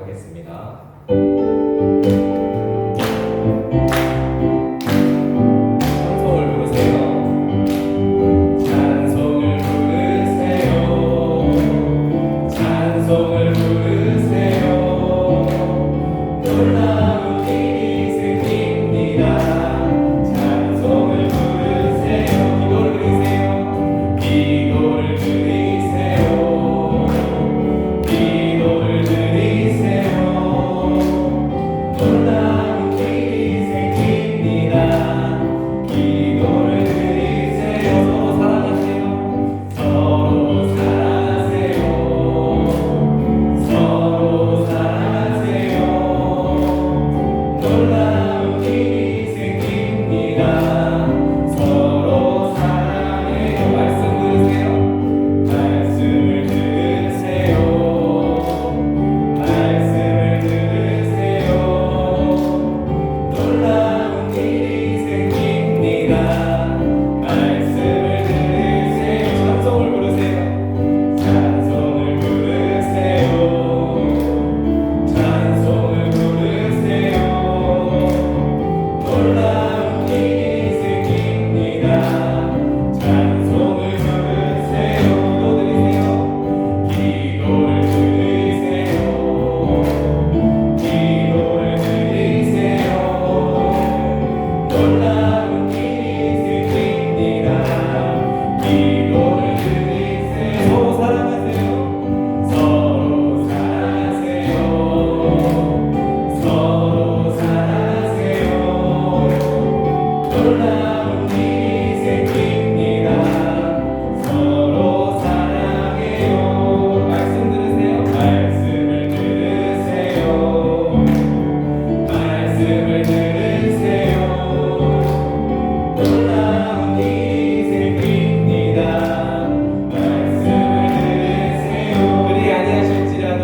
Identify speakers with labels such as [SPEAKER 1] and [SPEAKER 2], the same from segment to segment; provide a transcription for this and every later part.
[SPEAKER 1] 하도록 하겠습니다. 찬송을 부르세요. 찬송을 부르세요. 찬송을 부르세요. 놀라운 일이 생깁니다. 찬송을 부르세요. 기도를 드리세요. 기도를 드리세요. 놀라운 일이 생깁니다. 기도를 드리세요. 서로 사랑하세요. 서로 사랑하세요. 놀라운 일이 생깁니다. 서로 사랑해요. 말씀을 들으세요. 말씀을 들으세요. 놀라운 일이 생깁니다. 말씀을 들으세요. 찬송을 부르세요. 찬송을 부르세요. 찬송을 부르세요. 놀라운 일이 생깁니다. 찬송을 부르세요. 기도를 드리세요. 기도를 드리세요. 놀라운 일이 생깁니다. 기도를 드리세요. 서로 사랑하세요. 서로 사랑하세요. 서로 사랑하세요. 놀라운 일이 생깁니다. 서로 사랑해요. 말씀 들으세요. 말씀을 들으세요. 말씀을 들으세요. 놀라운 일이 생깁니다. 말씀을 들으세요. 그리 아니하실지라도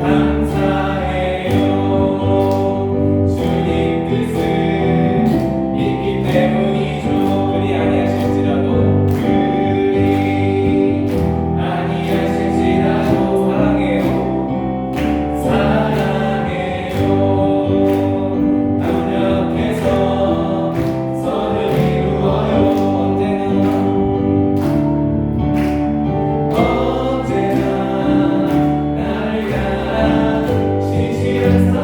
[SPEAKER 1] 감사해요. 주님 뜻을 믿기 때문이죠. 그리 아니하실지라도 사랑해요. 사랑해요. 강력해서 선을 이루어요. 언제나 나를 향한 신실한 사랑,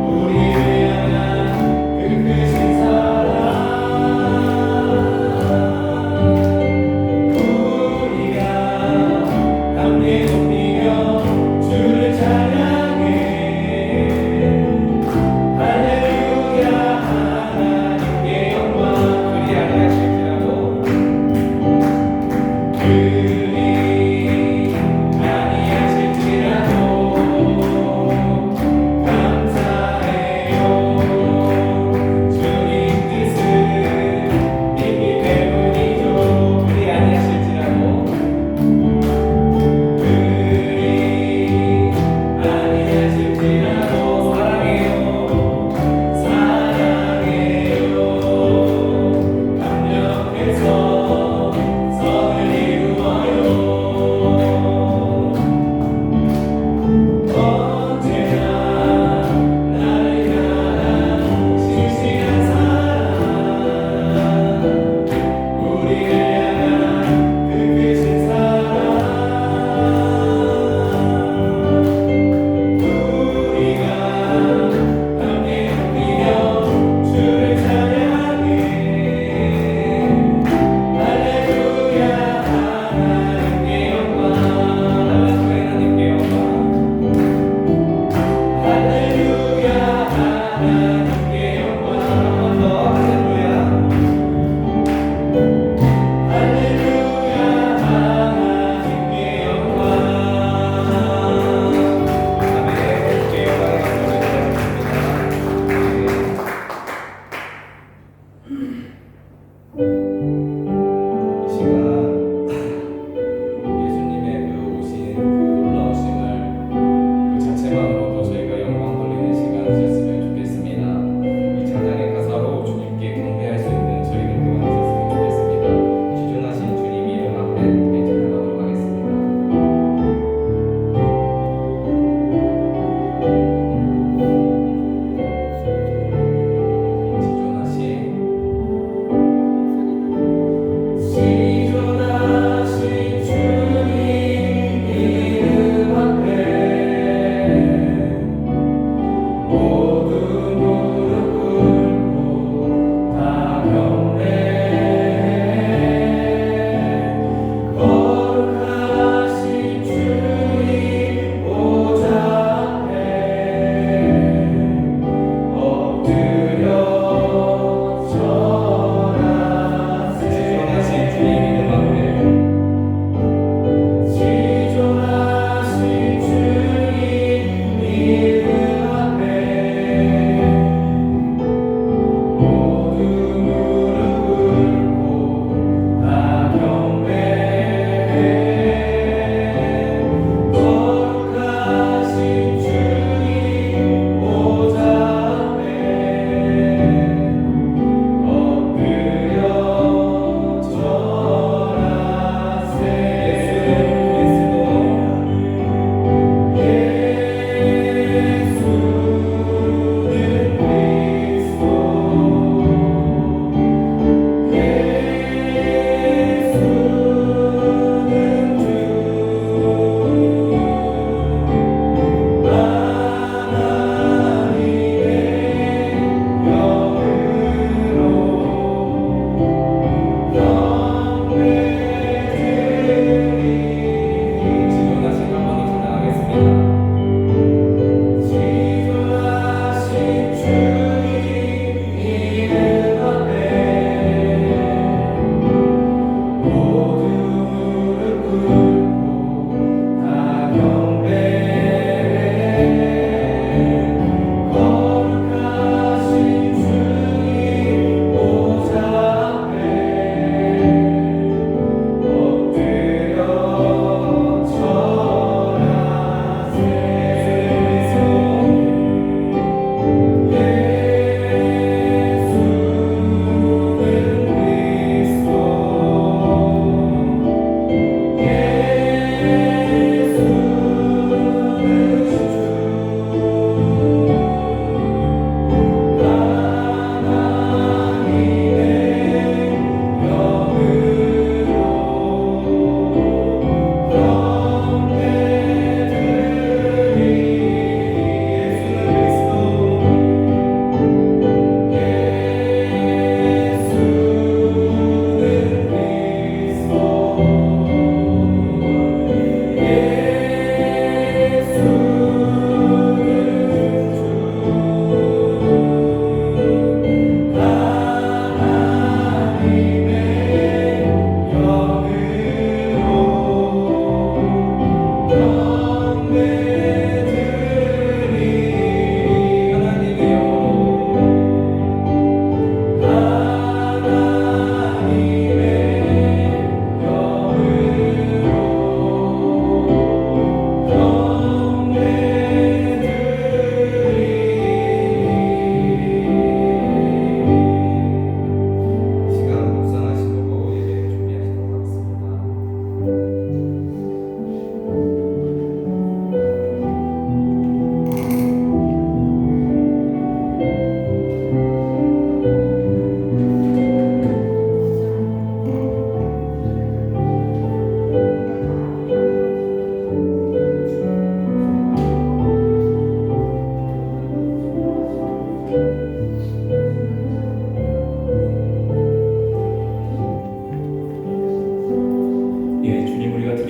[SPEAKER 1] 우리를 향한 그 크신 사랑, 우리가 함께 높이며 주를 찬양해. 할렐루야. 하나님께 영광. 그리 아니하실지라도 감사해요. 주님 뜻을 믿기 때문이죠. 그리 아니하실지라도 사랑해요. 사랑해요. 강력해서 선을 이루어요. 언제나 나를 향한 신실한 사랑, 우리를 향한 그 크신 사랑, 우리가 함께 높이며 주를 찬양해. 할렐루야. 하나님께 영광. 하나님께 영광. 할렐루야. 하나님께 영광. 한 번 더. 할렐루야. 할렐루야. 하나님께 영광. 아멘. 주께 영광의 말씀을 드리겠습니다. 이 시간 예수님의 그 오신 그 놀라우심을 그 자체만으로도 저희가 영광 돌리는 시간 되셨으면 좋겠습니다. 이 찬양의 가사로 주님께 경배할 수 있는 저희들 또한 되셨으면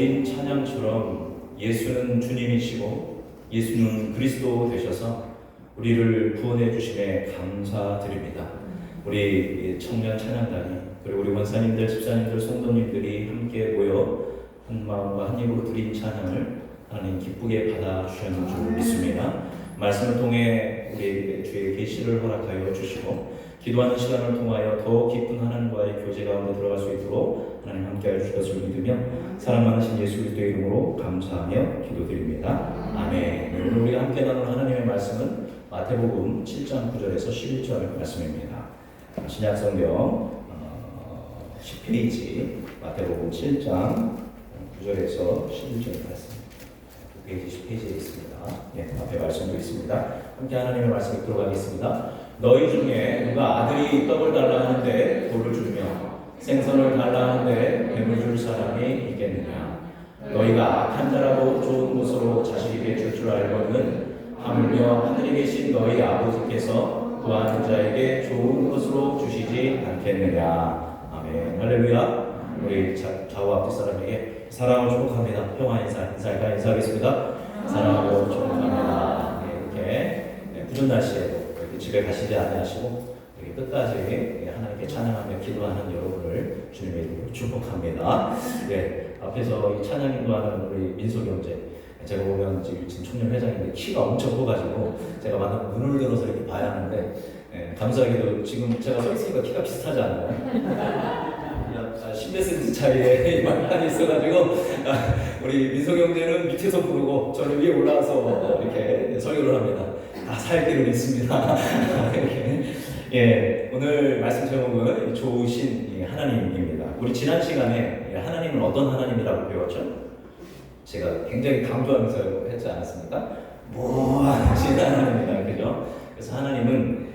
[SPEAKER 2] 드린 찬양처럼 예수는 주님이시고 예수는 그리스도 되셔서 우리를 구원해 주심에 감사드립니다. 우리 청년 찬양단이 그리고 우리 원사님들, 집사님들, 성도님들이 함께 모여 한 마음과 한 입으로 드린 찬양을 하나님 기쁘게 받아주셨는 줄 믿습니다. 말씀을 통해 우리에게 주의 계시를 허락하여 주시고 기도하는 시간을 통하여 더 깊은 하나님과의 교제 가운데 들어갈 수 있도록 하나님 함께하여 주실 것을 믿으며 사랑 많으신 예수 그리스도의 이름으로 감사하며 기도드립니다. 아멘. 오늘 우리가 함께 나눌 하나님의 말씀은 마태복음 7장 9절에서 11절 말씀입니다. 신약성경 10페이지 마태복음 7장 9절에서 11절 말씀 9페이지 10페이지에 있습니다. 앞에 말씀도 있습니다. 함께 하나님의 말씀 읽도록 하겠습니다. 너희 중에 누가 아들이 떡을 달라 하는데 돌을 주며 생선을 달라 하는데 뱀을 줄 사람이 있겠느냐? 너희가 악한 자라고 좋은 것으로 자식에게 줄 줄 알거든 하물며 하늘에 계신 너희 아버지께서 구하는 자에게 좋은 것으로 주시지 않겠느냐? 아멘. 할렐루야. 우리 좌우 앞뒷 사람에게 사랑하고 축복합니다. 평화 인사할까? 인사하겠습니다. 사랑하고 축복합니다. 이렇게 굳은 날씨에도 집에 가시지 않으시고 끝까지 하나님께 찬양하며 기도하는 여러분을 주님의 이름으로 축복합니다. 앞에서 이 찬양 인도하는 우리 민석 형제, 제가 보면 지금 청년 회장인데 키가 엄청 커가지고 제가 많은 눈을 들어서 이렇게 봐야 하는데 감사하게도 지금 제가 서 있으니까 키가 비슷하지 않나요? 10cm 차이에 많이 있어가지고 우리 민석 형제는 밑에서 부르고 저는 위에 올라와서 이렇게 설교를 합니다. 다 살기를 믿습니다. 오늘 말씀 제목은 좋으신 하나님입니다. 우리 지난 시간에 하나님은 어떤 하나님이라고 배웠죠? 제가 굉장히 강조하면서 했지 않았습니까? 무한하신 하나님이다, 그죠? 그래서 하나님은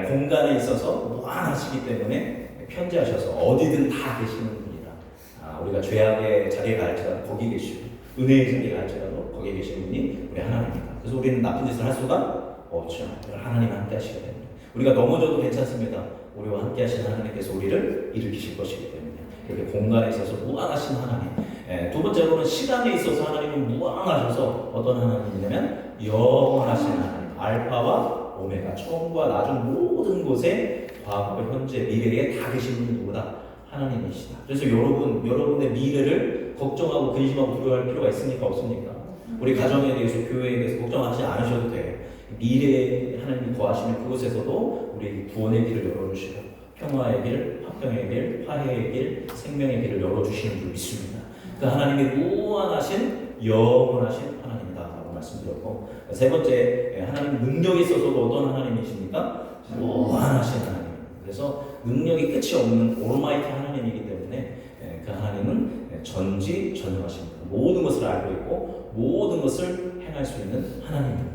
[SPEAKER 2] 공간에 있어서 무한하시기 때문에 편재하셔서 어디든 다 계시는 분이다. 우리가 죄악의 자리에 갈지라도 거기 계시고 은혜의 자리에 갈지라도 거기 계시는 분이 우리 하나님입니다. 그래서 우리는 나쁜 짓을 할 수가 없죠. 하나님과 함께 하시기 때문에 우리가 넘어져도 괜찮습니다. 우리와 함께 하시는 하나님께서 우리를 일으키실 것이기 때문에 이렇게 공간에 있어서 무한하신 하나님. 두 번째로는 시간에 있어서 하나님은 무한하셔서 어떤 하나님이냐면 영원하신 하나님, 알파와 오메가, 처음과 나중 모든 곳에 과거, 현재, 미래에 다 계신 분이 누구다? 하나님이시다. 그래서 여러분의 미래를 걱정하고 근심하고 두려워할 필요가 있습니까? 없습니까? 우리 가정에 대해서, 교회에 대해서 걱정하지 않으셔도 돼요. 미래에 하나님이 거하시는 그곳에서도 우리 구원의 길을 열어주시고 평화의 길, 화평의 길, 화해의 길, 생명의 길을 열어주시는 줄 믿습니다. 그 하나님이 무한하신 영원하신 하나님이다라고 말씀드렸고, 세 번째, 하나님 능력이 있어서도 어떤 하나님이십니까? 무한하신 하나님. 그래서 능력이 끝이 없는 올마이티 하나님이기 때문에 그 하나님은 전지전능하십니다. 모든 것을 알고 있고 모든 것을 행할 수 있는 하나님입니다.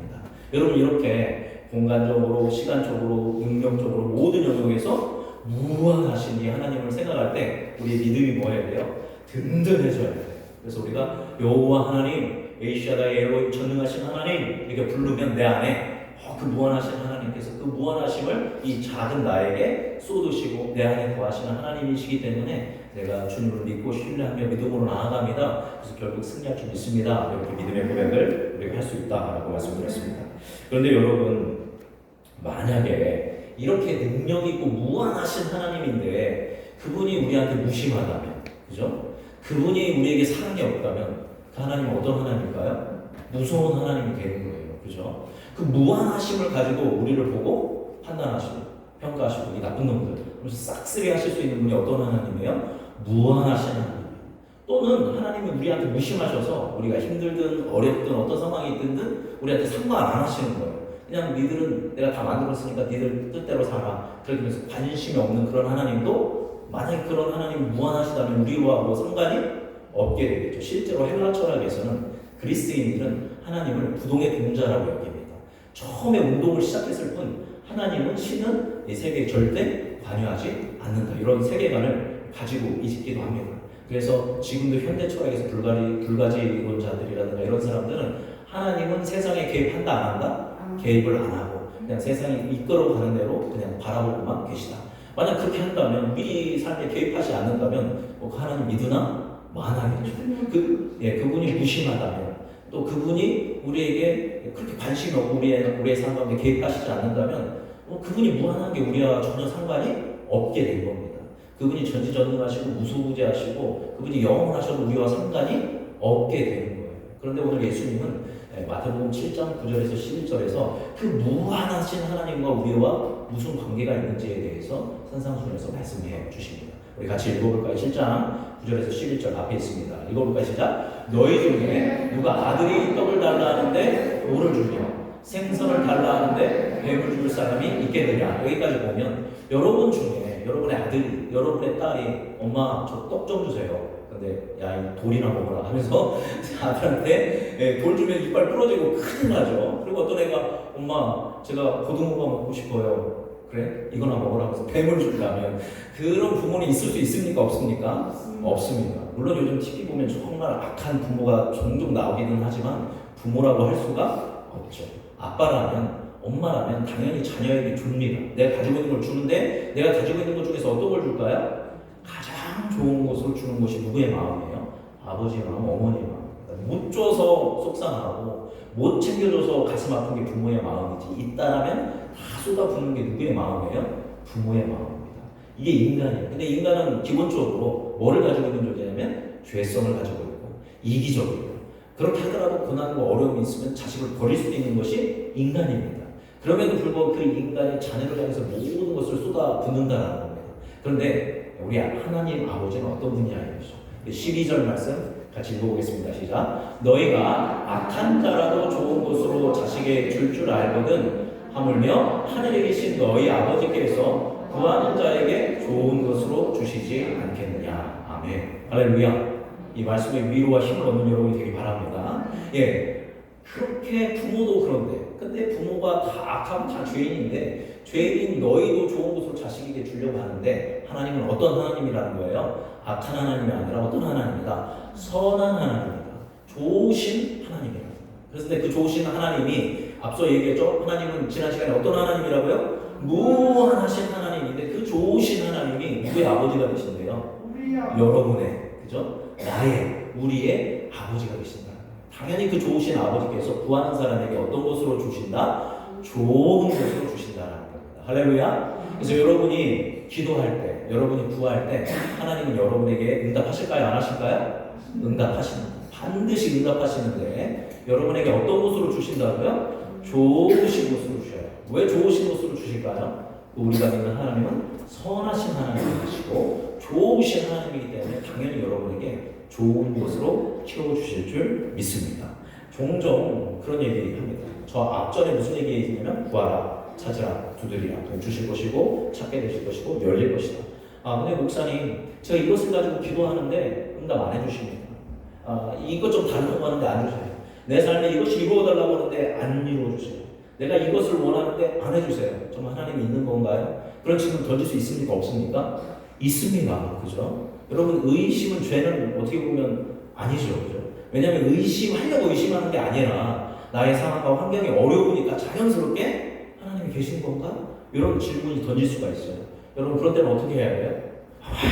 [SPEAKER 2] 여러분, 이렇게 공간적으로, 시간적으로, 능력적으로 모든 영역에서 무한하신 이 하나님을 생각할 때 우리의 믿음이 뭐 해야 돼요? 든든해져야 돼요. 그래서 우리가 여호와 하나님, 에이샤다의 엘로힘, 전능하신 하나님 이렇게 부르면 내 안에 그 무한하신 하나님께서 그 무한하심을 이 작은 나에게 쏟으시고 내 안에 거하시는 하나님이시기 때문에 내가 주님을 믿고 신뢰하며 믿음으로 나아갑니다. 그래서 결국 승리할 줄 믿습니다. 이렇게 믿음의 고백을 우리가 할 수 있다라고 말씀드렸습니다. 그런데 여러분, 만약에 이렇게 능력 있고 무한하신 하나님인데 그분이 우리한테 무심하다면, 그죠? 그분이 우리에게 사랑이 없다면 그 하나님은 어떤 하나님일까요? 무서운 하나님이 되는 거예요. 그죠? 그 무한하심을 가지고 우리를 보고 판단하시고 평가하시고 이 나쁜 놈들 그래서 싹쓸이 하실 수 있는 분이 어떤 하나님이에요? 무한하신 하나님. 또는 하나님이 우리한테 무심하셔서 우리가 힘들든 어렵든 어떤 상황이 있든 우리한테 상관 안 하시는 거예요. 그냥 니들은 내가 다 만들었으니까 니들 뜻대로 살아. 그렇게 해서 관심이 없는 그런 하나님도 만약에 그런 하나님이 무한하시다면 우리와 뭐 상관이 없게 되겠죠. 실제로 헬라 철학에서는 그리스인들은 하나님을 부동의 동자라고 여깁니다. 처음에 운동을 시작했을 뿐 하나님은, 신은 이 세계에 절대 관여하지 않는다. 이런 세계관을 가지고 있기도 합니다. 그래서 지금도 현대 철학에서 불가지 이론자들이라든가 이런 사람들은 하나님은 세상에 개입한다 안 한다? 개입을 안 하고 그냥 세상이 이끌어가는 대로 그냥 바라보고만 계시다. 만약 그렇게 한다면, 우리 삶에 개입하지 않는다면 그 하나님 믿으나? 무한하겠죠. 그분이 무심하다면, 또 그분이 우리에게 그렇게 관심이 없고 우리의 삶 가운데 개입하시지 않는다면 그분이 무한한 게 우리와 전혀 상관이 없게 된 겁니다. 그분이 전지전능하시고 무소부재하시고 그분이 영원하셔도 우리와 상관이 없게 되는 거예요. 그런데 오늘 예수님은 마태복음 7장 9절에서 11절에서 그 무한하신 하나님과 우리와 무슨 관계가 있는지에 대해서 산상수훈에서 말씀해 주십니다. 우리 같이 읽어볼까요? 7장 9절에서 11절 앞에 있습니다. 읽어볼까요? 시작. 너희 중에 누가 아들이 떡을 달라 하는데 돌을 주며 생선을 달라 하는데 뱀을 줄 사람이 있겠느냐. 여기까지 보면 여러분 중에 여러분의 아들이, 여러분의 딸이 엄마 저 떡 좀 주세요. 근데 야, 이 돌이나 먹어라 하면서 아들한테 돌 주면 이빨 부러지고 큰일 나죠. 그리고 어떤 애가 엄마 제가 고등어가 먹고 싶어요. 그래? 이거나 먹으라 하면서 뱀을 준다면 그런 부모는 있을 수 있습니까? 없습니까? 없습니다. 물론 요즘 TV 보면 정말 악한 부모가 종종 나오기는 하지만 부모라고 할 수가 없죠. 아빠라면, 엄마라면 당연히 자녀에게 줍니다. 내가 가지고 있는 걸 주는데 내가 가지고 있는 것 중에서 어떤 걸 줄까요? 가장 좋은 것을 주는 것이 누구의 마음이에요? 아버지의 마음, 어머니의 마음. 못 줘서 속상하고 못 챙겨줘서 가슴 아픈 게 부모의 마음이지, 있다라면 다 쏟아붓는 게 누구의 마음이에요? 부모의 마음입니다. 이게 인간이에요. 근데 인간은 기본적으로 뭐를 가지고 있는 존재냐면 죄성을 가지고 있고 이기적이에요. 그렇게 하더라도 고난과 어려움이 있으면 자식을 버릴 수도 있는 것이 인간입니다. 그럼에도 불구하고 그 인간이 자녀를 향해서 모든 것을 쏟아붓는다는 겁니다. 그런데 우리 하나님 아버지는 어떤 분이냐면요. 12절 말씀 같이 읽어보겠습니다. 시작. 너희가 악한 자라도 좋은 것으로 자식에게 줄 줄 알거든 하물며 하늘에 계신 너희 아버지께서 구하는 자에게 좋은 것으로 주시지 않겠느냐. 아멘. 할렐루야. 이 말씀에 위로와 힘을 얻는 여러분이 되기 바랍니다. 그렇게 부모도 그런데, 근데 부모가 다 악하면 다 죄인인데 죄인인 너희도 좋은 것으로 자식에게 주려고 하는데 하나님은 어떤 하나님이라는 거예요? 악한 하나님이 아니라 어떤 하나님이다? 선한 하나님이다. 좋으신 하나님이다. 그래서 그 좋으신 하나님이 앞서 얘기했죠. 하나님은 지난 시간에 어떤 하나님이라고요? 무한하신 하나님인데 그 좋으신 하나님이 누구의 아버지가 되신대요? 여러분의, 그죠? 나의, 우리의 아버지가 되신다. 당연히 그 좋으신 아버지께서 구하는 사람에게 어떤 것으로 주신다? 좋은 것으로 주신다는 겁니다. 할렐루야. 그래서 여러분이 기도할 때, 여러분이 구할 때 하나님은 여러분에게 응답하실까요? 안 하실까요? 응답하십니다. 반드시 응답하시는데 여러분에게 어떤 것으로 주신다고요? 좋으신 것으로 주셔요. 왜 좋으신 것으로 주실까요? 우리가 믿는 하나님은 선하신 하나님이시고 좋으신 하나님이기 때문에 당연히 여러분에게 좋은 것으로 키워주실 줄 믿습니다. 종종 그런 얘기 합니다. 저 앞전에 무슨 얘기 했냐면 구하라, 찾으라, 두드리라, 돈 주실 것이고 찾게 되실 것이고 열릴 것이다. 근데 목사님 제가 이것을 가지고 기도하는데 응답 안 해주십니다. 이것 좀 다르다고 하는데 안 주세요. 내 삶에 이것이 이루어달라고 하는데 안 이루어주세요. 내가 이것을 원하는데 안 해주세요. 정말 하나님이 있는 건가요? 그런 질문 던질 수 있습니까? 없습니까? 있습니다. 그죠? 여러분 의심은 죄는 어떻게 보면 아니죠. 그죠? 왜냐하면 의심하려고 의심하는 게 아니라 나의 상황과 환경이 어려우니까 자연스럽게 하나님이 계신 건가? 이런 질문이 던질 수가 있어요. 여러분 그럴 때는 어떻게 해야 돼요?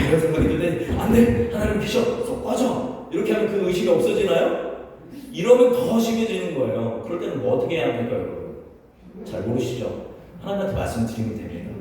[SPEAKER 2] 이런 생각이 드는데 안 돼! 하나님 계셔! 속 빠져! 이렇게 하면 그 의심이 없어지나요? 이러면 더 심해지는 거예요. 그럴 때는 뭐 어떻게 해야 합니까? 여러분? 잘 모르시죠? 하나님한테 말씀드리면 됩니다.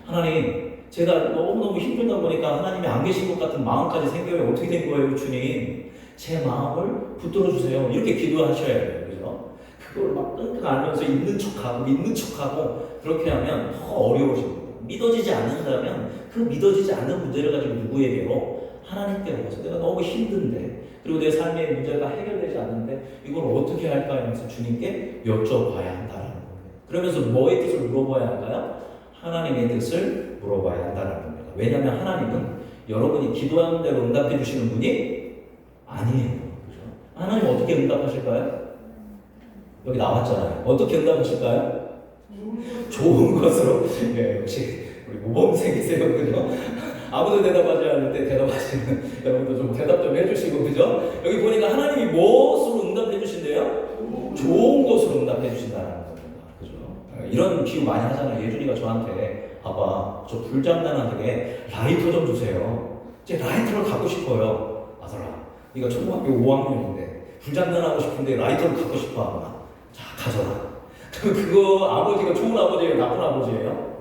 [SPEAKER 2] 하나님 제가 너무너무 힘들다 보니까 하나님이 안 계신 것 같은 마음까지 생겨요. 어떻게 된 거예요, 주님? 제 마음을 붙들어 주세요. 이렇게 기도하셔야 돼요. 그죠? 그걸 막 끙끙 앓면서 있는 척하고 믿는 척하고 그렇게 하면 더 어려워집니다. 믿어지지 않는다면 그 믿어지지 않는 문제를 가지고 누구에게로? 하나님께로 가서 내가 너무 힘든데 그리고 내 삶의 문제가 해결되지 않는데 이걸 어떻게 할까 하면서 주님께 여쭤봐야 한다는 거예요. 그러면서 뭐의 뜻을 물어봐야 할까요? 하나님의 뜻을 물어봐야 한다는 겁니다. 왜냐하면 하나님은 여러분이 기도하는 대로 응답해 주시는 분이 아니에요. 그렇죠? 하나님 어떻게 응답하실까요? 여기 나왔잖아요. 어떻게 응답하실까요? 좋은 것으로. 역시 우리 모범생이세요. 그죠? 아무도 대답하지 않을 때 대답하시는 여러분도 좀 대답 좀 해주시고, 그죠? 여기 보니까 하나님이 무엇으로 응답해 주신대요? 좋은 것으로 응답해 주신다는 겁니다. 그죠? 이런 비유 많이 하잖아요. 예준이가 저한테 아빠 저 불장난하게 라이터 좀 주세요. 제 라이터를 갖고 싶어요. 아들아 네가 초등학교 5학년인데 불장난하고 싶은데 라이터를 갖고 싶어 하거나 자 가져라. 그거 아버지가 좋은 아버지예요? 나쁜 아버지예요?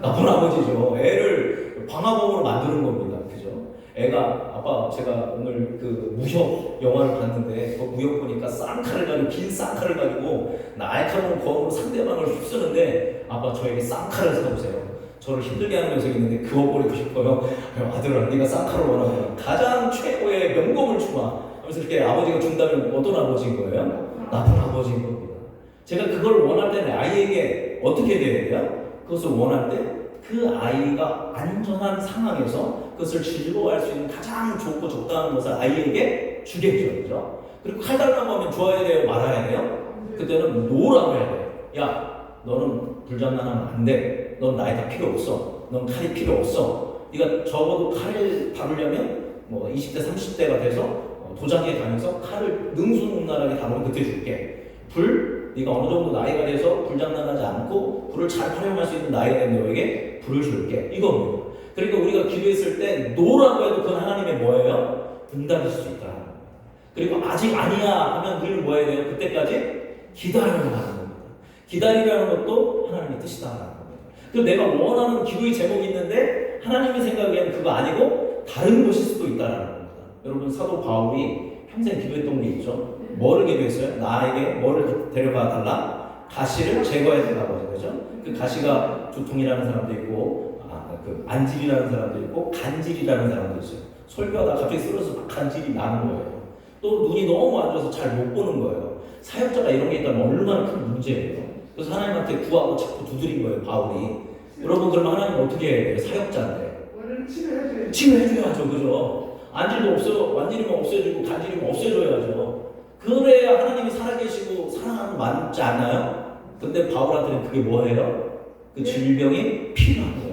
[SPEAKER 2] 나쁜 아버지죠. 애를 방화범으로 만드는 겁니다. 그죠? 애가 아빠 제가 오늘 그 무협 영화를 봤는데 그 무협 보니까 쌍칼을 가지고 긴 쌍칼을 가지고 날카로운 검으로 상대방을 휩쓰는데 아빠 저에게 쌍칼을 사주세요. 저를 힘들게 하는 녀석이 있는데 그거 버리고 싶어요. 아들아 네가 쌍칼을 원하면 가장 최고의 명곡을 주마 하면서 이렇게 아버지가 준다면 어떤 아버지인 거예요? 나쁜 아버지인 겁니다. 제가 그걸 원할 때는 아이에게 어떻게 돼야 돼요? 그것을 원할 때 그 아이가 안전한 상황에서 그것을 즐거워할 수 있는 가장 좋고 적당한 것을 아이에게 주겠죠. 그죠? 그리고 칼 달라고 하면 좋아야 돼요? 말아야 돼요? 그때는 노라고 해야 돼요. 야 너는 불장난하면 안 돼. 넌 나이가 필요 없어. 넌 칼이 필요 없어. 네가 적어도 칼을 다루려면 뭐 20대 30대가 돼서 도장에 가면서 칼을 능수능란하게 다루면 그때 줄게. 불, 네가 어느 정도 나이가 돼서 불장난하지 않고 불을 잘 활용할 수 있는 나이가 된 너에게 불을 줄게. 이겁니다. 그러니까 우리가 기도했을 때 노라고 해도 그건 하나님의 뭐예요? 응답일 수 있다. 그리고 아직 아니야 하면 우리는 뭐 해야 돼요? 그때까지 기다려야 하는 겁니다. 기다리라는 것도 하나님의 뜻이다라는 겁니다. 그리고 내가 원하는 기도의 제목이 있는데 하나님이 생각하기에는 그거 아니고 다른 것일 수도 있다라는 겁니다. 여러분 사도 바울이 평생 기도했던 게 있죠. 뭐를 기도했어요? 나에게 뭐를 데려가 달라? 가시를 제거해야 된다고 하죠. 그죠? 그 가시가 두통이라는 사람도 있고 그 안질이라는 사람도 있고 간질이라는 사람도 있어요. 설교하다 갑자기 쓰러져서 막 간질이 나는 거예요. 또 눈이 너무 안 좋아서 잘 못 보는 거예요. 사역자가 이런 게 있다면 얼마나 큰 문제예요. 그래서 하나님한테 구하고 자꾸 두드린 거예요, 바울이. 여러분 그러면 하나님 어떻게 해야 돼요? 사역자인데. 치료해줘야죠, 그죠? 안질도 없어, 완질이면 없애주고 간질이면 없애줘야죠. 그래야 하나님이 살아계시고 사랑하는 맞지 않나요? 근데 바울한테는 그게 뭐예요? 그 질병이 필요한 거예요.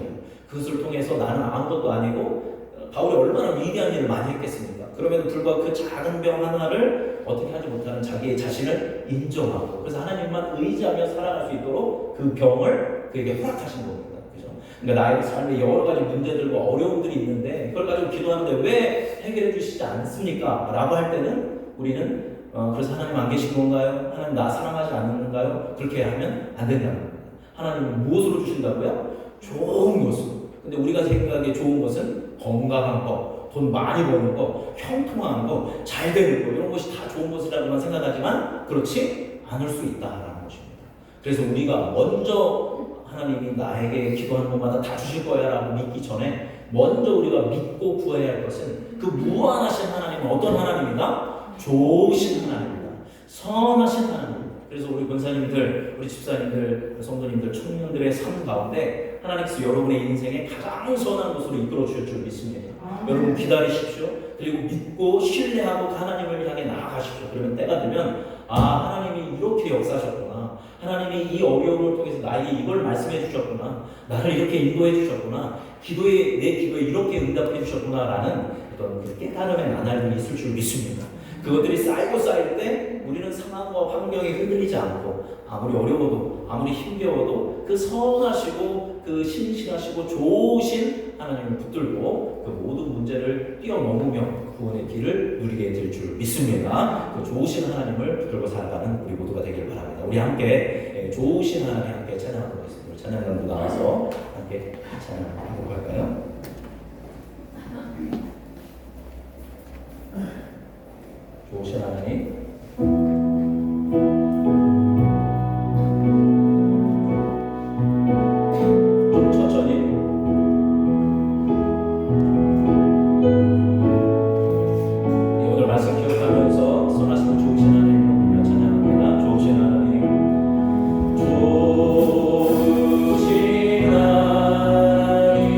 [SPEAKER 2] 그것을 통해서 나는 아무것도 아니고 바울이 얼마나 위대한 일을 많이 했겠습니까? 그럼에도 불구하고 그 작은 병 하나를 어떻게 하지 못하는 자기의 자신을 인정하고 그래서 하나님만 의지하며 살아갈 수 있도록 그 병을 그에게 허락하신 겁니다. 그죠? 그러니까 나의 삶에 여러 가지 문제들과 어려움들이 있는데 그걸 가지고 기도하는데 왜 해결해 주시지 않습니까? 라고 할 때는 우리는 그래서 하나님 안 계신 건가요? 하나님 나 사랑하지 않는가요? 그렇게 하면 안 된다는 겁니다. 하나님은 무엇으로 주신다고요? 좋은 것으로. 근데 우리가 생각하기에 좋은 것은 건강한 거, 돈 많이 버는 거, 형통한 거, 잘 되는 거 이런 것이 다 좋은 것이라고만 생각하지만 그렇지 않을 수 있다라는 것입니다. 그래서 우리가 먼저 하나님이 나에게 기도하는 것마다 다 주실 거야 라고 믿기 전에 먼저 우리가 믿고 구해야 할 것은 그 무한하신 하나님은 어떤 하나님이다? 좋으신 하나님입니다. 선하신 하나님입니다. 그래서 우리 권사님들, 우리 집사님들, 성도님들, 청년들의 삶 가운데 하나님께서 여러분의 인생에 가장 선한 곳으로 이끌어 주실 줄 믿습니다. 여러분 기다리십시오. 그리고 믿고 신뢰하고 하나님을 향해 나아가십시오. 그러면 때가 되면 하나님이 이렇게 역사하셨구나. 하나님이 이 어려움을 통해서 나에게 이걸 말씀해 주셨구나. 나를 이렇게 인도해 주셨구나. 내 기도에 이렇게 응답해 주셨구나 라는 어떤 깨달음의 나날들이 있을 줄 믿습니다. 그것들이 쌓이고 쌓일 때 우리는 상황과 환경에 흔들리지 않고 아무리 어려워도 아무리 힘겨워도 그 선하시고 그 신실하시고 좋으신 하나님을 붙들고 그 모든 문제를 뛰어넘으며 구원의 길을 누리게 될 줄 믿습니다. 그 좋으신 하나님을 붙들고 살아가는 우리 모두가 되길 바랍니다. 우리 함께 좋으신 하나님 함께 찬양하도록 하겠습니다. 찬양단도 나와서 함께 찬양하도록 할까요? 좋으신 하나님 좀 천천히 오늘 말씀 기억하면서 선하시고 좋으신 하나님을 찬양합니다. 좋으신 하나님 좋으신 하나님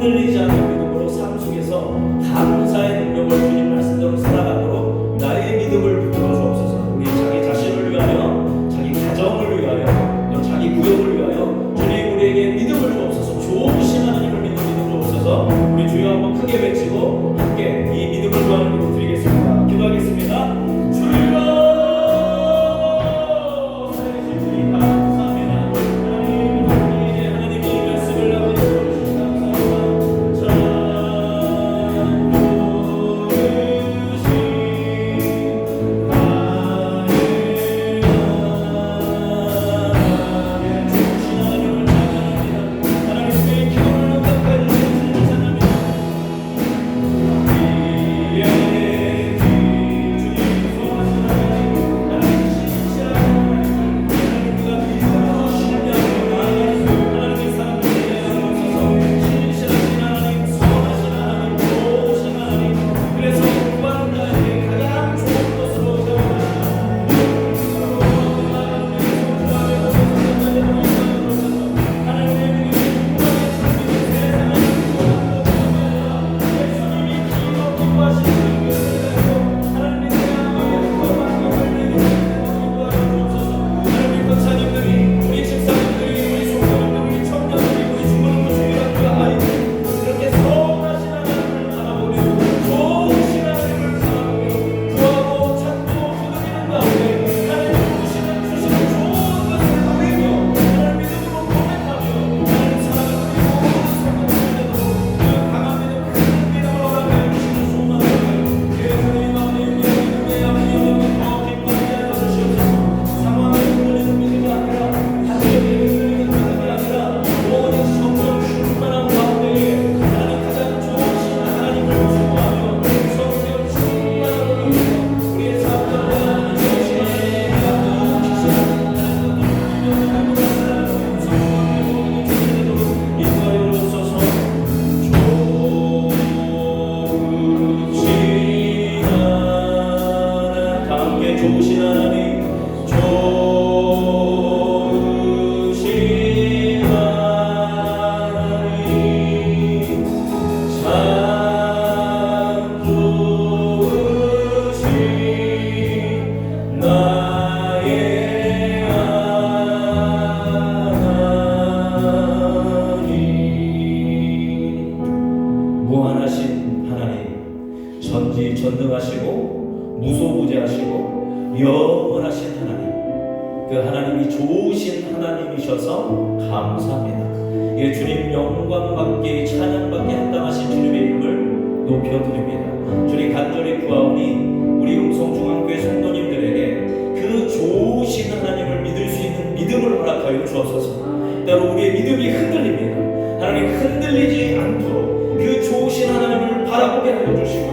[SPEAKER 2] 흔들리지 않는 믿음으로 삶 속에서 감사의 능력을 주님 말씀대로 살아가도록 나의 믿음을 붙들어 주옵소서. 우리 자기 자신을 위하여, 자기 가정을 위하여, 또 자기 구역을 위하여 주님 우리에게 믿음을 주옵소서. 좋으신 하나님을 믿는 믿음 주옵소서. 우리 주여 한번 크게 외치고 함께 이 믿음을 구하는 기도 드리겠습니다. 기도하겠습니다. 주여 좋으신 하나님, 좋으신 하나님, 참 좋으신 나의 하나님. 무한하신 하나님, 전지전능하시고 무소부재하시고 영원하신 하나님, 그 하나님이 좋으신 하나님이셔서 감사합니다. 예, 주님 영광받기 찬양받기 합당하신 주님의 이름을 높여드립니다. 주님 간절히 구하오니 우리 음성중앙교회 성도님들에게 그 좋으신 하나님을 믿을 수 있는 믿음을 허락하여 주옵소서. 때로 우리의 믿음이 흔들립니다. 하나님 흔들리지 않도록 그 좋으신 하나님을 바라보게 하여 주시고,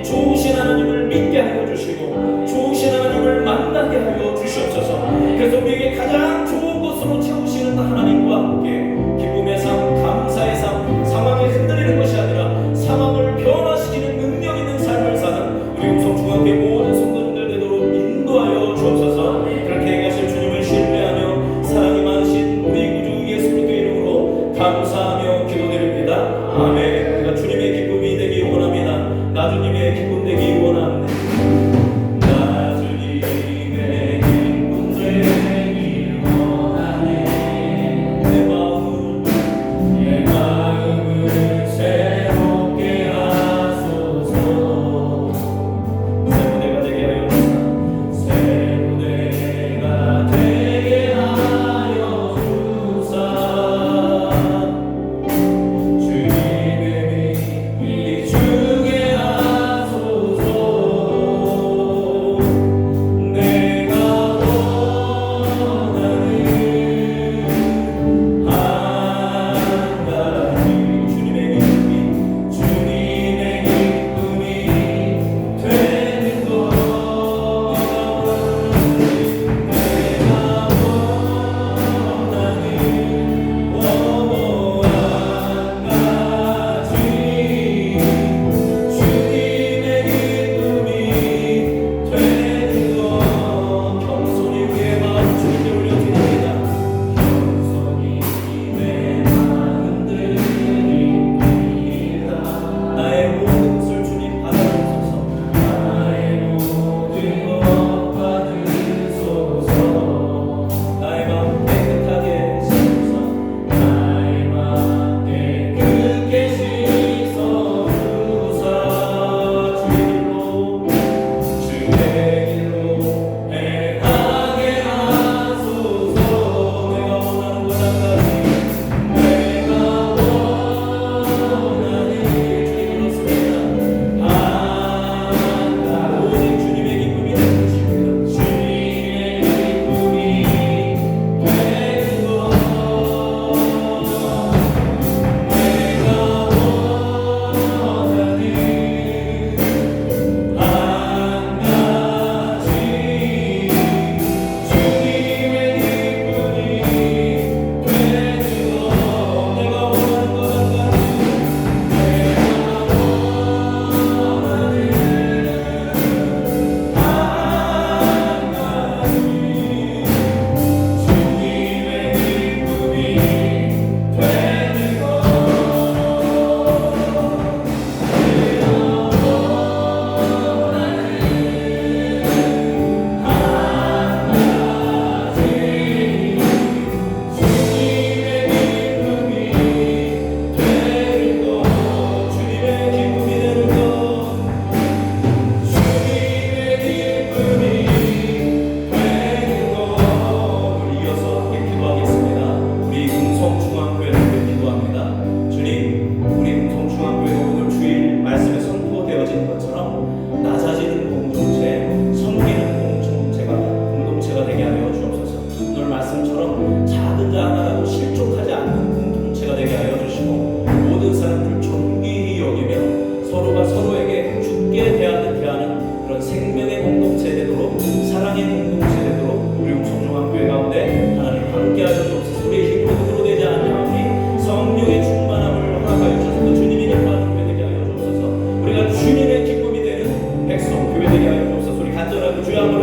[SPEAKER 2] 좋으신 하나님을 믿게 하여 주시고, 좋으신 하나님을 만나게 하여 주시옵소서. 그래서 우리에게 가장 좋은 것으로 채우시는 하나님과 함께 기쁨의 삶, 감사의 삶, 상황이 흔들리는 것이 아니라 상황을 변화시키는 능력 있는 삶을 사는 우리 음성중앙교회 모든 성도님들 되도록 인도하여 주옵소서. 그렇게 행하실 주님을 신뢰하며 사랑이 많으신 우리 구주 예수 그리스도의 이름으로 감사하며 기도드립니다. 아멘. 우리가 주님의 기쁨이 되기 원합니다. 나 주님의 기쁨 되기 원합니다.
[SPEAKER 1] 주님의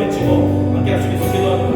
[SPEAKER 1] 외치고 함께 할 수 있어 기도합니다.